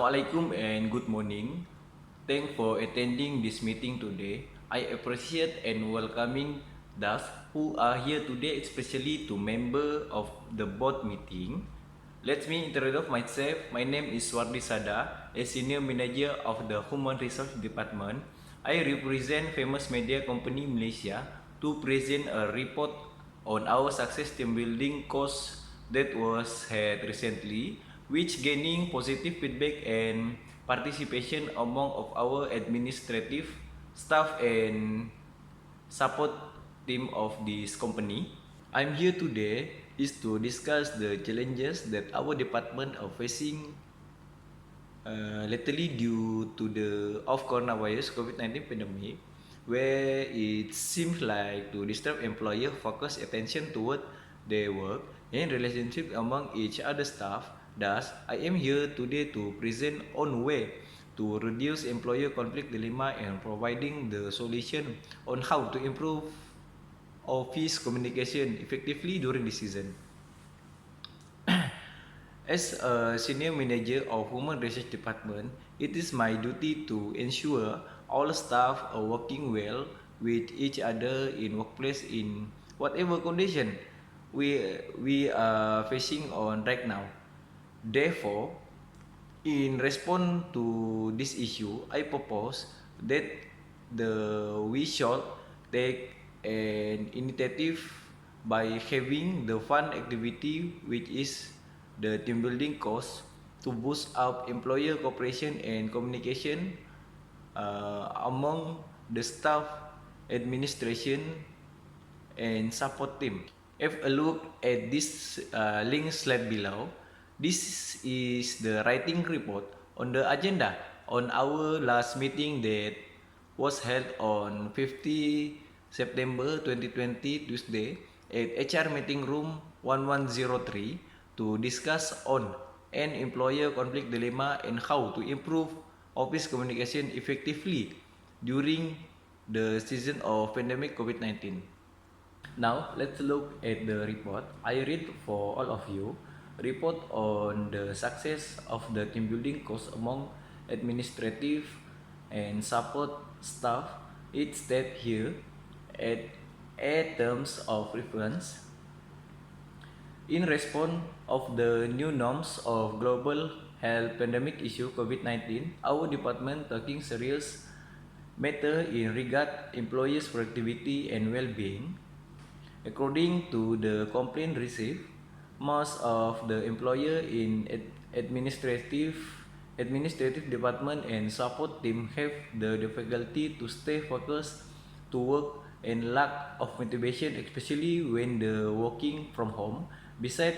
Assalamualaikum and good morning. Thanks for attending this meeting today. I appreciate and welcoming those who are here today, especially to member of the board meeting. Let me introduce myself. My name is Wardi Sada, a senior manager of the Human Resource Department. I represent famous media company Malaysia to present a report on our success team building course that was held recently, which gaining positive feedback and participation among of our administrative staff and support team of this company. I'm here today is to discuss the challenges that our department are facing lately due to the of coronavirus COVID-19 pandemic, where it seems like to disturb employer focus attention toward their work and relationship among each other staff. Thus, I am here today to present on way to reduce employer conflict dilemma and providing the solution on how to improve office communication effectively during this season. As a senior manager of Human Resource Department, it is my duty to ensure all staff are working well with each other in workplace in whatever condition we are facing on right now. Therefore, in response to this issue, I propose that we should take an initiative by having the fun activity which is the team building course to boost up employer cooperation and communication among the staff, administration, and support team. Have a look at this link slide below. This is the writing report on the agenda on our last meeting that was held on 50 September 2020 Tuesday at HR meeting room 1103 to discuss on an employer conflict dilemma and how to improve office communication effectively during the season of pandemic COVID-19. Now let's look at the report. I read for all of you report on the success of the team building course among administrative and support staff. It stated here at terms of reference. In response of the new norms of global health pandemic issue COVID-19, our department taking serious matter in regard employees' productivity and well-being. According to the complaint received, most of the employer in administrative department and support team have the difficulty to stay focused to work and lack of motivation, especially when the working from home. Besides,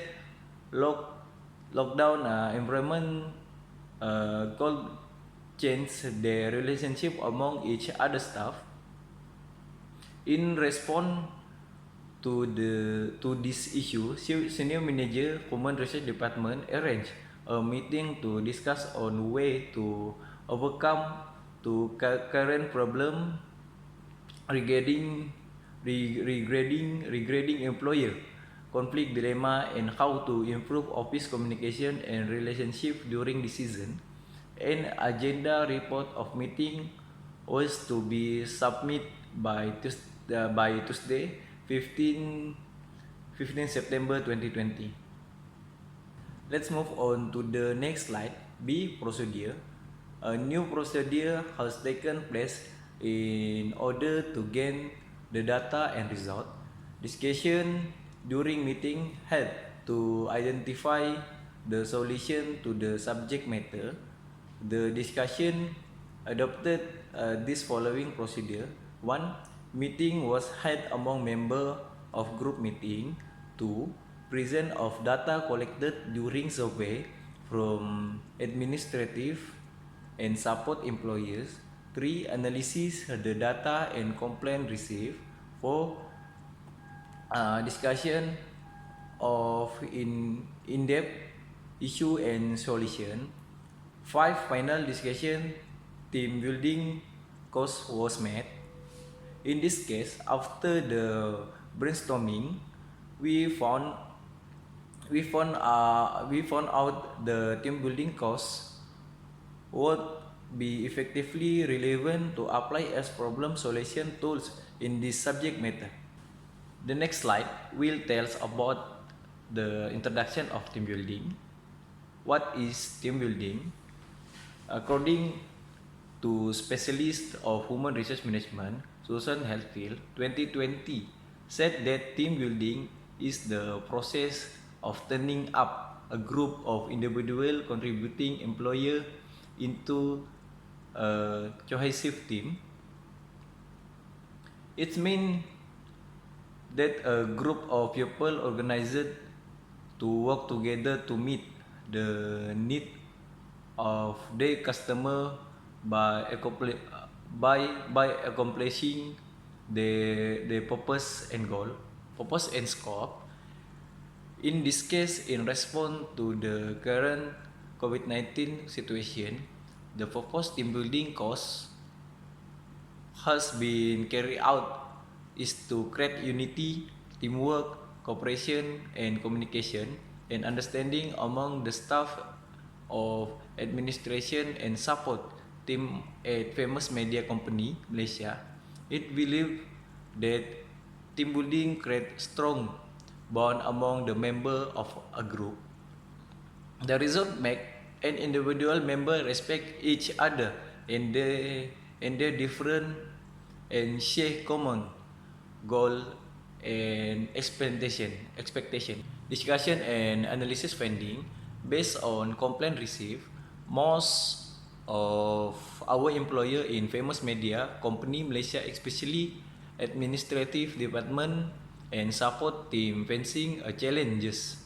lockdown environment could change their relationship among each other staff. In response to this issue, senior manager Human Resource Department arranged a meeting to discuss on way to overcome to current problem regarding employer conflict dilemma and how to improve office communication and relationship during the season. An agenda report of meeting was to be submitted by Tuesday 15 September 2020. Let's move on to the next slide. B. Procedure. A new procedure has taken place in order to gain the data and result. Discussion during meeting help to identify the solution to the subject matter. The discussion adopted this following procedure. 1. Meeting was held among members of group meeting. 2. Present of data collected during survey from administrative and support employees. 3. Analysis the data and complaint received. 4. Discussion of in-depth issue and solution. 5. Final discussion team building course was made. In this case, after the brainstorming, we found out the team building course would be effectively relevant to apply as problem solution tools in this subject matter. The next slide will tell us about the introduction of team building. What is team building? According to specialist of human resource management, Susan Hatfield, 2020, said that team building is the process of turning up a group of individual contributing employer into a cohesive team. It means that a group of people organized to work together to meet the need of their customer by accomplishing the purpose and scope. In this case, in response to the current COVID-19 situation, the proposed team building course has been carried out is to create unity, teamwork, cooperation, and communication and understanding among the staff of administration and support team at famous media company Malaysia. It believed that team building creates strong bond among the member of a group. The result make an individual member respect each other and their different and share common goal and expectation. Discussion and analysis finding based on complaint received. Most of our employer in famous media company Malaysia, especially administrative department and support team facing challenges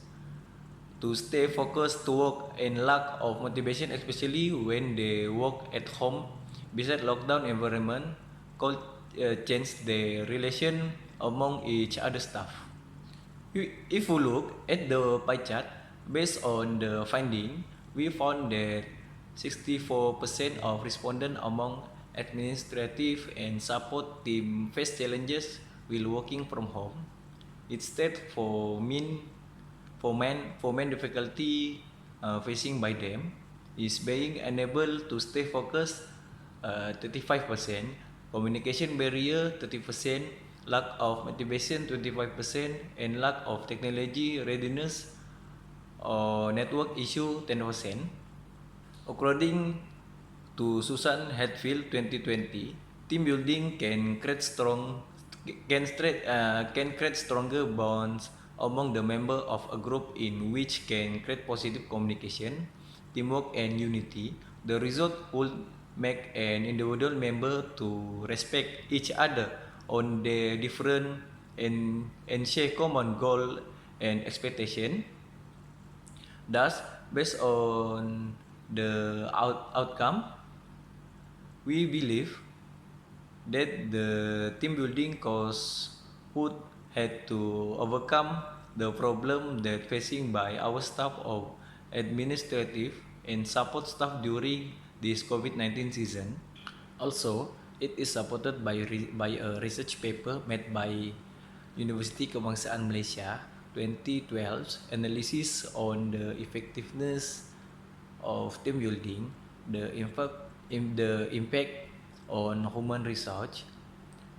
to stay focused to work and lack of motivation, especially when they work at home. Besides lockdown environment, could change the relation among each other staff. If we look at the pie chart, based on the finding, we found that 64% of respondents among administrative and support team face challenges while working from home. Instead, for main difficulty facing by them is being unable to stay focused, 35%, communication barrier 30%, lack of motivation 25%, and lack of technology readiness or network issue 10%. According to Susan Hatfield 2020, team building can create stronger bonds among the member of a group in which can create positive communication, teamwork, and unity. The result would make an individual member to respect each other on their different and share common goal and expectation. Thus, based on the outcome, we believe that the team building course would had to overcome the problem that facing by our staff of administrative and support staff during this COVID-19 season. Also, it is supported by a research paper made by University Kebangsaan Malaysia 2012 analysis on the effectiveness of team building, the impact on human research.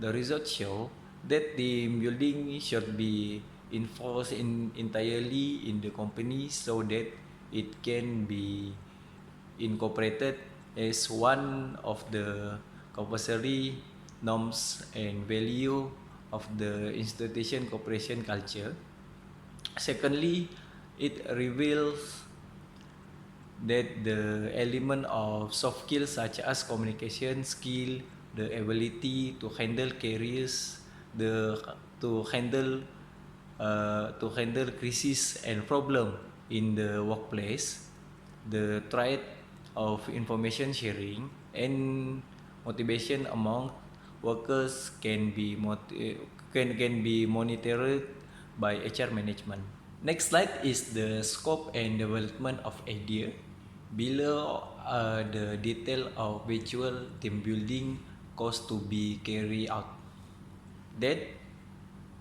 The results show that team building should be enforced entirely in the company so that it can be incorporated as one of the compulsory norms and value of the institution cooperation culture. Secondly, it reveals that the element of soft skills such as communication skill, the ability to handle careers, to handle crisis and problem in the workplace, the trait of information sharing and motivation among workers can be monitored by HR management. Next slide is the scope and development of idea. Below are the detail of virtual team building course to be carried out. Date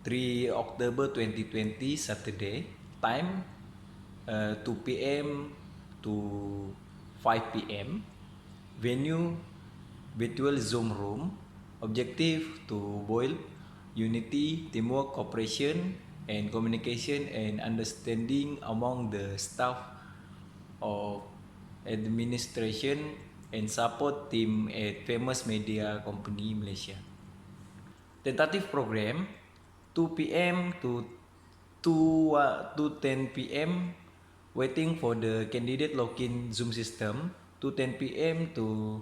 3 October 2020 Saturday. Time 2 p.m. to 5 p.m. venue, virtual Zoom room. Objective to build unity, teamwork, cooperation, and communication and understanding among the staff of administration and support team at famous media company Malaysia. Tentative program 2 p.m. to 2:10 p.m. waiting for the candidate login Zoom system. 2:10 p.m. to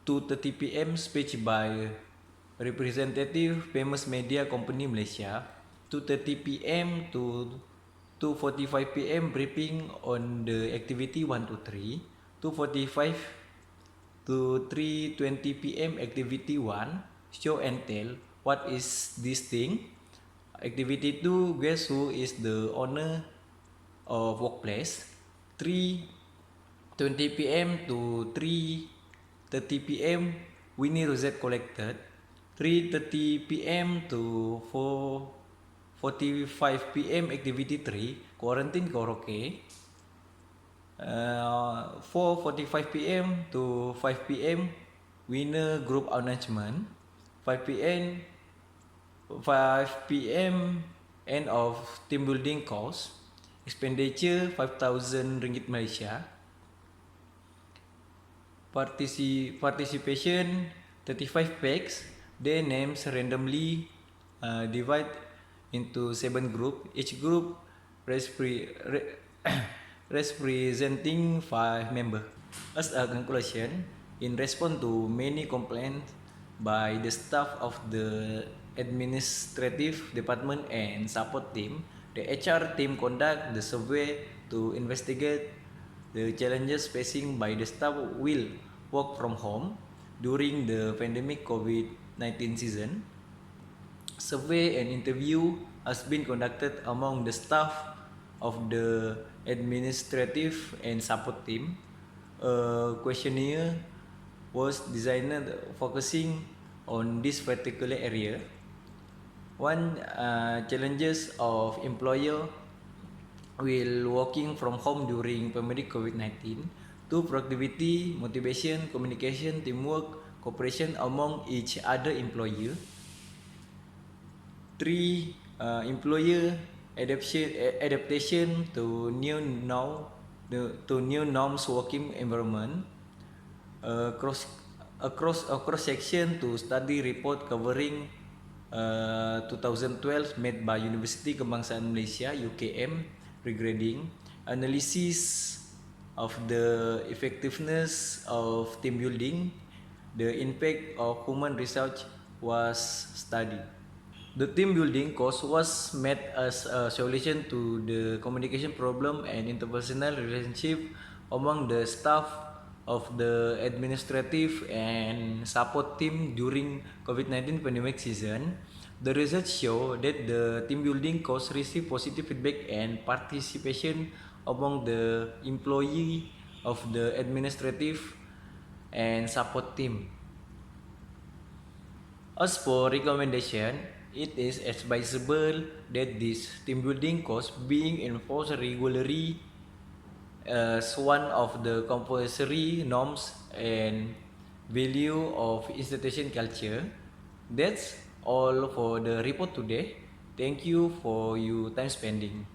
2:30 p.m. speech by representative famous media company Malaysia. 2:30 p.m. to 2:45 p.m. briefing on the activity 1 to 3. 2:45 to 3:20 p.m. activity 1 show and tell what is this thing. Activity 2 guess who is the owner of workplace. 3:20 p.m. to 3:30 p.m. Winnie Rosette collected. 3:30 p.m. to 4:45 p.m. activity 3 quarantine karaoke. 4:45 p.m. to 5 p.m. winner group announcement. 5 p.m. end of team building course. Expenditure 5,000 ringgit Malaysia. Participation 35 packs. Their names randomly divide into 7 groups. Each group representing 5 members. As a conclusion, in response to many complaints by the staff of the administrative department and support team, the HR team conduct the survey to investigate the challenges facing by the staff will work from home during the pandemic COVID-19 season. Survey and interview has been conducted among the staff of the administrative and support team. A questionnaire was designed focusing on this particular area. One challenges of employer while working from home during pandemic COVID-19. 2. Productivity, motivation, communication, teamwork, cooperation among each other employer. 3. Employer adaptation to new norms working environment. Cross section to study report covering 2012 made by University Kebangsaan Malaysia UKM regarding analysis of the effectiveness of team building. The impact of human research was studied. The team building course was made as a solution to the communication problem and interpersonal relationship among the staff of the administrative and support team during COVID-19 pandemic season. The results show that the team building course received positive feedback and participation among the employee of the administrative and support team. As for recommendation, it is advisable that this team building course being enforced regularly as one of the compulsory norms and value of institution culture. That's all for the report today. Thank you for your time spending.